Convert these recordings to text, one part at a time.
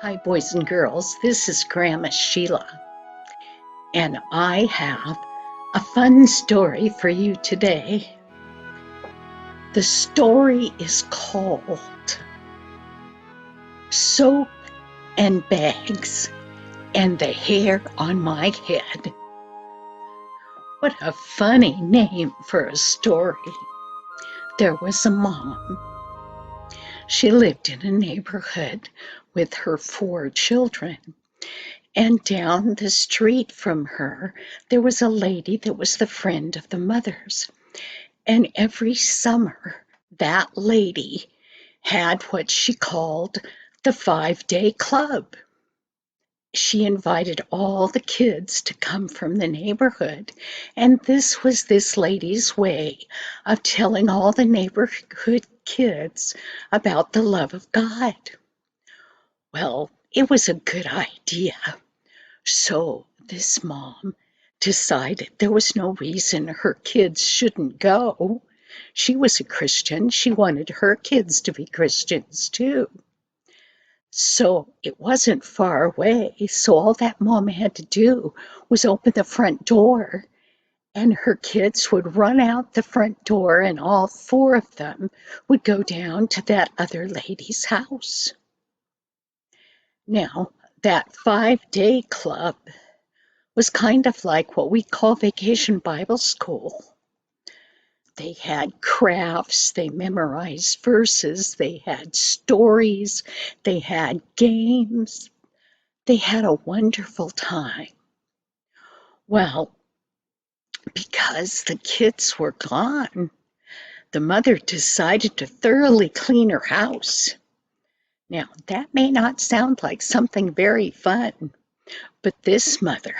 Hi, boys and girls. This is Grandma Sheila, and I have a fun story for you today. The story is called Soap and Bags and the Hair on My Head. What a funny name for a story. There was a mom. She lived in a neighborhood with her 4 children. And down the street from her, there was a lady that was the friend of the mother's. And every summer, that lady had what she called the 5-day club. She invited all the kids to come from the neighborhood. And this was this lady's way of telling all the neighborhood kids about the love of God. Well, it was a good idea. So this mom decided there was no reason her kids shouldn't go. She was a Christian. She wanted her kids to be Christians too. So it wasn't far away. So all that mom had to do was open the front door, and her kids would run out the front door, and all 4 of them would go down to that other lady's house. Now, that 5-day club was kind of like what we call Vacation Bible School. They had crafts, they memorized verses, they had stories, they had games. They had a wonderful time. Well, because the kids were gone, the mother decided to thoroughly clean her house. Now, that may not sound like something very fun, but this mother,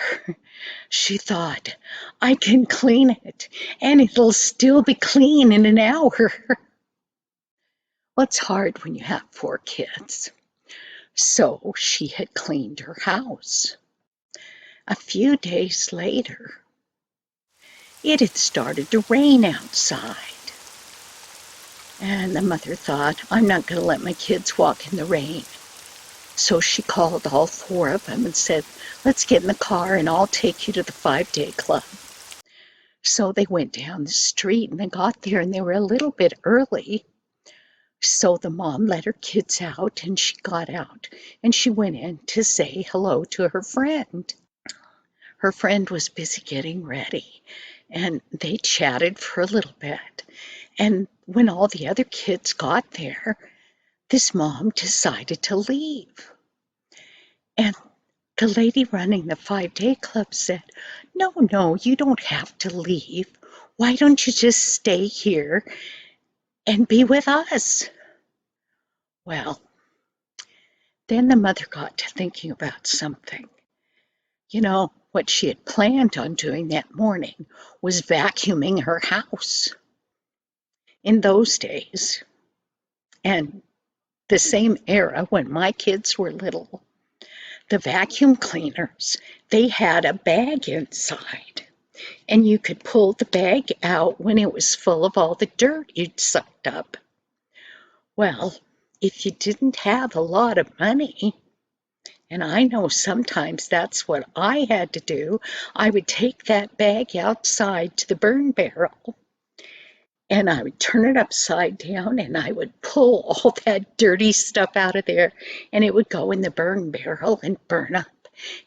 she thought, I can clean it and it'll still be clean in an hour. Well, it's hard when you have 4 kids. So she had cleaned her house. A few days later, it had started to rain outside. And the mother thought, I'm not going to let my kids walk in the rain. So she called all 4 of them and said, let's get in the car and I'll take you to the 5-day club. So they went down the street and they got there and they were a little bit early. So the mom let her kids out and she got out and she went in to say hello to her friend. Her friend was busy getting ready and they chatted for a little bit. And when all the other kids got there, this mom decided to leave. And the lady running the 5-day club said, no, you don't have to leave. Why don't you just stay here and be with us? Well, then the mother got to thinking about something. You know, what she had planned on doing that morning was vacuuming her house. In those days, and the same era when my kids were little, the vacuum cleaners, they had a bag inside. And you could pull the bag out when it was full of all the dirt you'd sucked up. Well, if you didn't have a lot of money, and I know sometimes that's what I had to do, I would take that bag outside to the burn barrel and I would turn it upside down and I would pull all that dirty stuff out of there and it would go in the burn barrel and burn up.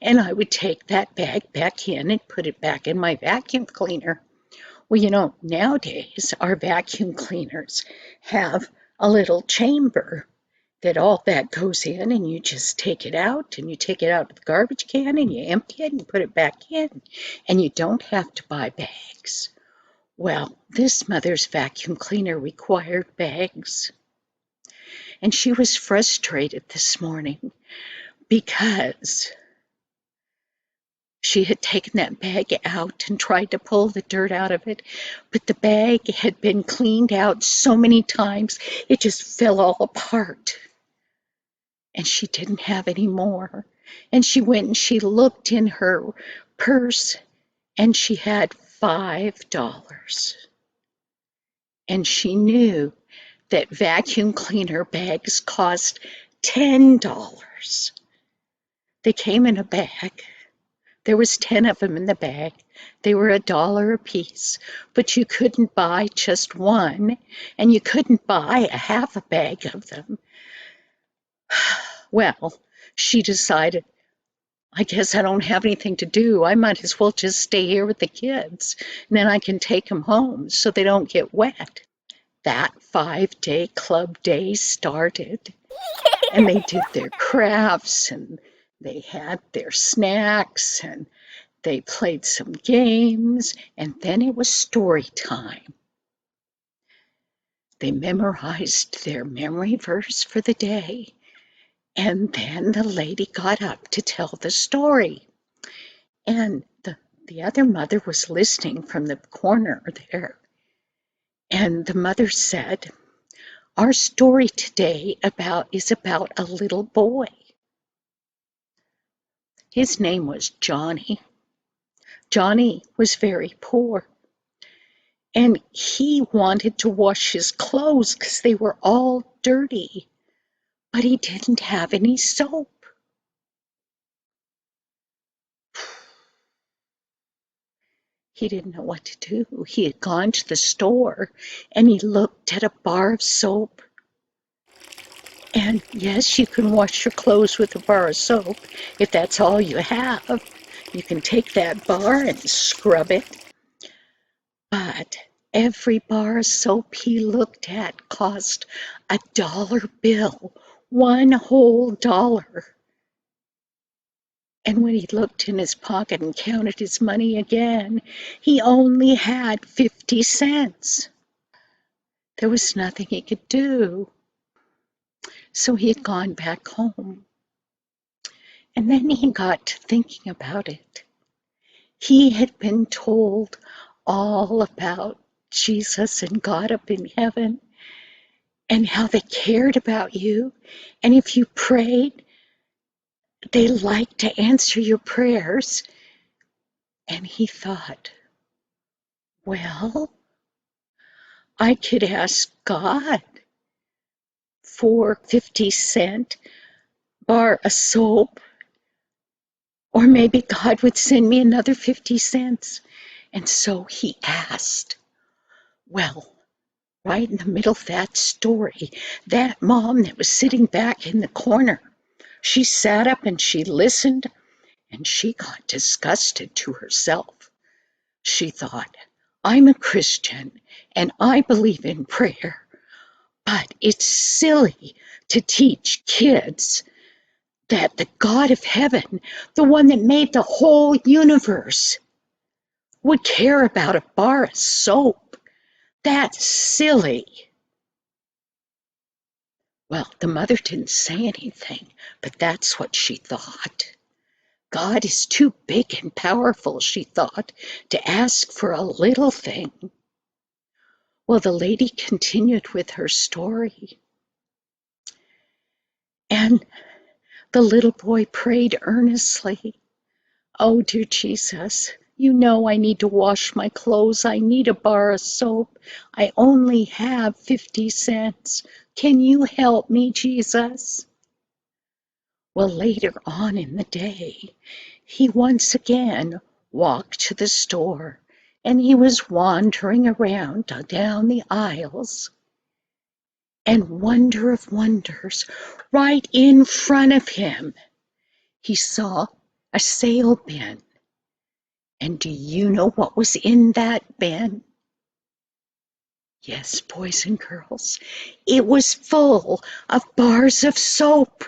And I would take that bag back in and put it back in my vacuum cleaner. Well, you know, nowadays our vacuum cleaners have a little chamber that all that goes in and you just take it out and you take it out of the garbage can and you empty it and you put it back in and you don't have to buy bags. Well, this mother's vacuum cleaner required bags. And she was frustrated this morning because she had taken that bag out and tried to pull the dirt out of it, but the bag had been cleaned out so many times it just fell all apart. And she didn't have any more. And she went and she looked in her purse and she had $5. And she knew that vacuum cleaner bags cost $10. They came in a bag. There was 10 of them in the bag. They were $1 a piece, but you couldn't buy just one, and you couldn't buy a half a bag of them. Well, she decided, I guess I don't have anything to do. I might as well just stay here with the kids, and then I can take them home so they don't get wet. That 5-day club day started, and they did their crafts, and they had their snacks, and they played some games, and then it was story time. They memorized their memory verse for the day, and then the lady got up to tell the story. And the other mother was listening from the corner there. And the mother said, our story today is about a little boy. His name was Johnny. Johnny was very poor. And he wanted to wash his clothes because they were all dirty, but he didn't have any soap. He didn't know what to do. He had gone to the store and he looked at a bar of soap. And yes, you can wash your clothes with a bar of soap if that's all you have. You can take that bar and scrub it. But every bar of soap he looked at cost $1 bill, one whole dollar. And when he looked in his pocket and counted his money again, he only had 50 cents. There was nothing he could do. So he had gone back home. And then he got to thinking about it. He had been told all about Jesus and God up in heaven and how they cared about you. And if you prayed, they liked to answer your prayers. And he thought, well, I could ask God for 50-cent bar of soap, or maybe God would send me another 50 cents. And so he asked. Well, right in the middle of that story, that mom that was sitting back in the corner, she sat up and she listened, and she got disgusted to herself. She thought, I'm a Christian and I believe in prayer, but it's silly to teach kids that the God of heaven, the one that made the whole universe, would care about a bar of soap. That's silly. Well, the mother didn't say anything, but that's what she thought. God is too big and powerful, she thought, to ask for a little thing. Well, the lady continued with her story. And the little boy prayed earnestly. Oh, dear Jesus, you know I need to wash my clothes. I need a bar of soap. I only have 50 cents. Can you help me, Jesus? Well, later on in the day, he once again walked to the store, and he was wandering around down the aisles. And wonder of wonders, right in front of him, he saw a sale bin. And do you know what was in that bin? Yes, boys and girls, it was full of bars of soap.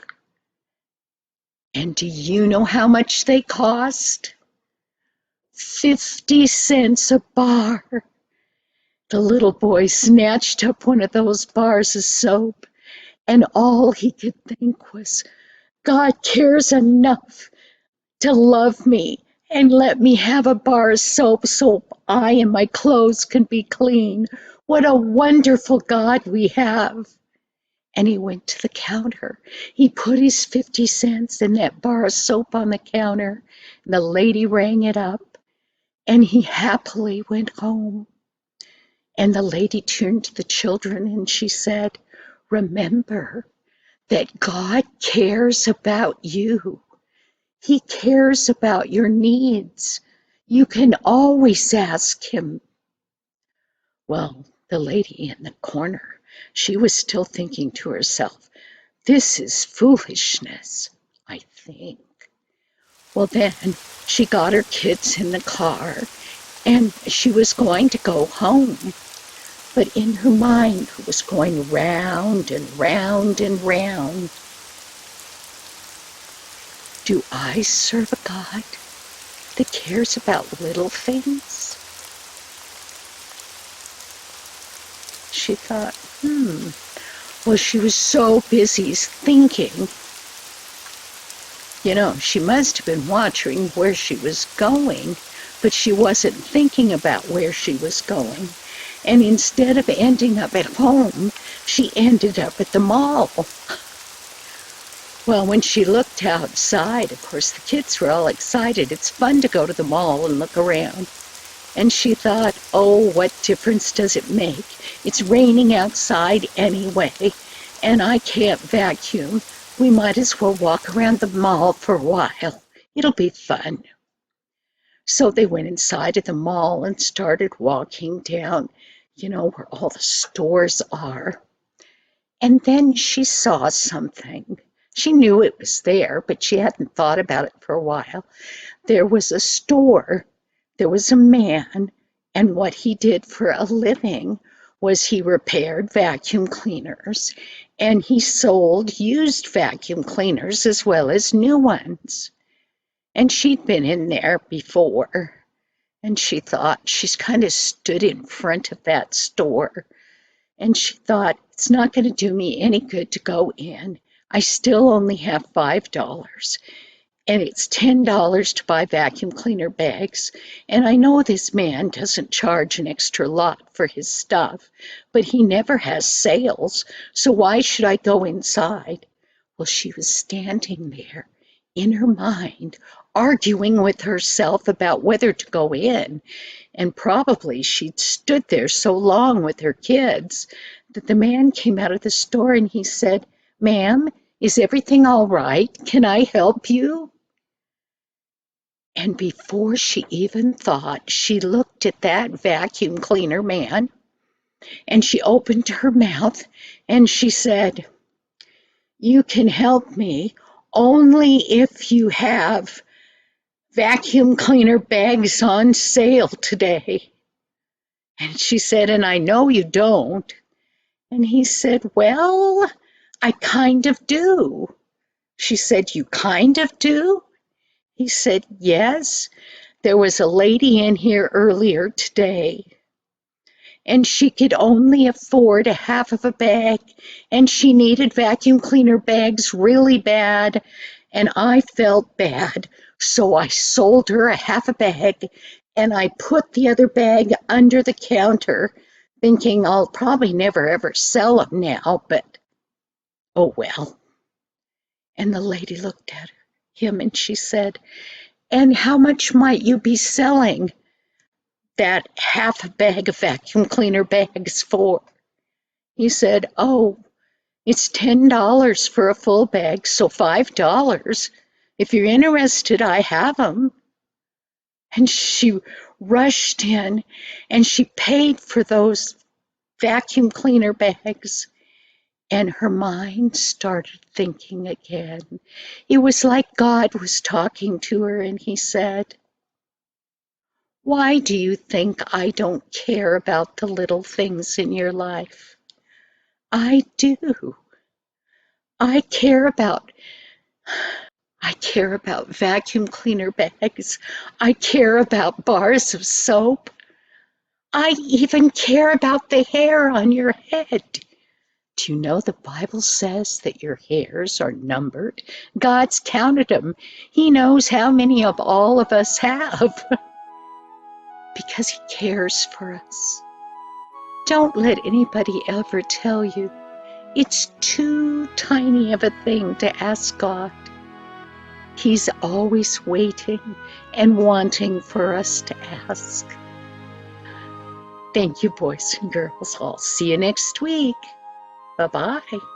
And do you know how much they cost? 50 cents a bar. The little boy snatched up one of those bars of soap, and all he could think was, God cares enough to love me and let me have a bar of soap so I and my clothes can be clean. What a wonderful God we have. And he went to the counter. He put his 50 cents in that bar of soap on the counter, and the lady rang it up, and he happily went home. And the lady turned to the children and she said, remember that God cares about you. He cares about your needs. You can always ask him. Well, the lady in the corner, she was still thinking to herself, this is foolishness, I think. Well, then she got her kids in the car and she was going to go home. But in her mind it was going round and round and round. Do I serve a God that cares about little things? She thought, Well, she was so busy thinking. She must have been watching where she was going, but she wasn't thinking about where she was going. And instead of ending up at home, she ended up at the mall. Well, when she looked outside, of course, the kids were all excited. It's fun to go to the mall and look around. And she thought, oh, what difference does it make? It's raining outside anyway, and I can't vacuum. We might as well walk around the mall for a while. It'll be fun. So they went inside of the mall and started walking down, where all the stores are. And then she saw something. She knew it was there, but she hadn't thought about it for a while. There was a store. There was a man, and what he did for a living was he repaired vacuum cleaners, and he sold used vacuum cleaners as well as new ones. And she'd been in there before, and she thought, she's kind of stood in front of that store, and she thought, it's not going to do me any good to go in. I still only have $5. And it's $10 to buy vacuum cleaner bags. And I know this man doesn't charge an extra lot for his stuff, but he never has sales, so why should I go inside? Well, she was standing there in her mind, arguing with herself about whether to go in. And probably she'd stood there so long with her kids that the man came out of the store and he said, "Ma'am, is everything all right? Can I help you?" And before she even thought, she looked at that vacuum cleaner man and she opened her mouth and she said, "You can help me only if you have vacuum cleaner bags on sale today." And she said, "And I know you don't." And he said, "Well, I kind of do." She said, "You kind of do?" He said, "Yes. There was a lady in here earlier today, and she could only afford a half of a bag, and she needed vacuum cleaner bags really bad, and I felt bad, so I sold her a half a bag, and I put the other bag under the counter, thinking I'll probably never ever sell them now, but oh well." And the lady looked at him and she said, "And how much might you be selling that half a bag of vacuum cleaner bags for?" He said, "Oh, it's $10 for a full bag, so $5. If you're interested, I have them." And she rushed in and she paid for those vacuum cleaner bags. And her mind started thinking again. It was like God was talking to her and he said, "Why do you think I don't care about the little things in your life? I do. I care about vacuum cleaner bags. I care about bars of soap. I even care about the hair on your head. Do you know the Bible says that your hairs are numbered? God's counted them. He knows how many of all of us have because he cares for us. Don't let anybody ever tell you it's too tiny of a thing to ask God. He's always waiting and wanting for us to ask. Thank you, boys and girls. I'll see you next week. Bye-bye.